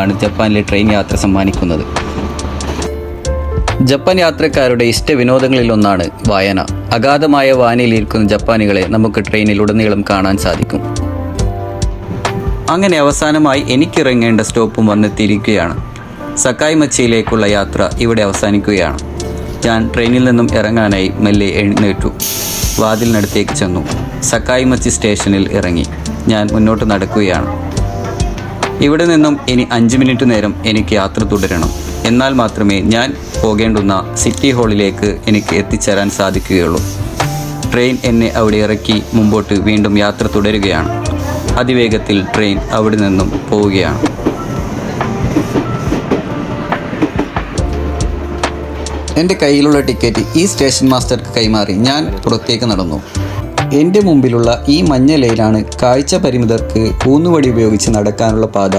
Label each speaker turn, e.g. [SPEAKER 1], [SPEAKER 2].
[SPEAKER 1] ആണ് ജപ്പാനിലെ ട്രെയിൻ യാത്ര സമ്മാനിക്കുന്നത്. ജപ്പാൻ യാത്രക്കാരുടെ ഇഷ്ട വിനോദങ്ങളിലൊന്നാണ് വായന. അഗാധമായ വായനയിലിരിക്കുന്ന ജപ്പാനികളെ നമുക്ക് ട്രെയിനിലുടനീളം കാണാൻ സാധിക്കും. അങ്ങനെ അവസാനമായി എനിക്കിറങ്ങേണ്ട സ്റ്റോപ്പും വന്നെത്തിയിരിക്കുകയാണ്. സക്കായിമച്ചിയിലേക്കുള്ള യാത്ര ഇവിടെ അവസാനിക്കുകയാണ്. ഞാൻ ട്രെയിനിൽ നിന്നും ഇറങ്ങാനായി മെല്ലെ എഴുന്നേറ്റു. വാതിലിനടുത്തേക്ക് ചെന്നു. സക്കായിമച്ചി സ്റ്റേഷനിൽ ഇറങ്ങി ഞാൻ മുന്നോട്ട് നടക്കുകയാണ്. ഇവിടെ നിന്നും ഇനി 5 മിനിറ്റ് നേരം എനിക്ക് യാത്ര തുടരണം. എന്നാൽ മാത്രമേ ഞാൻ പോകേണ്ടുന്ന സിറ്റി ഹാളിലേക്ക് എനിക്ക് എത്തിച്ചേരാൻ സാധിക്കുകയുള്ളൂ. ട്രെയിൻ എന്നെ അവിടെ ഇറക്കി മുമ്പോട്ട് വീണ്ടും യാത്ര തുടരുകയാണ്. അതിവേഗത്തിൽ ട്രെയിൻ അവിടെ നിന്നും പോവുകയാണ്. എൻ്റെ കയ്യിലുള്ള ടിക്കറ്റ് ഈ സ്റ്റേഷൻ മാസ്റ്റർക്ക് കൈമാറി ഞാൻ പുറത്തേക്ക് നടന്നു. എൻ്റെ മുമ്പിലുള്ള ഈ മഞ്ഞ ലൈനാണ് കാഴ്ച പരിമിതർക്ക് ഊന്നുവടി ഉപയോഗിച്ച് നടക്കാനുള്ള പാത.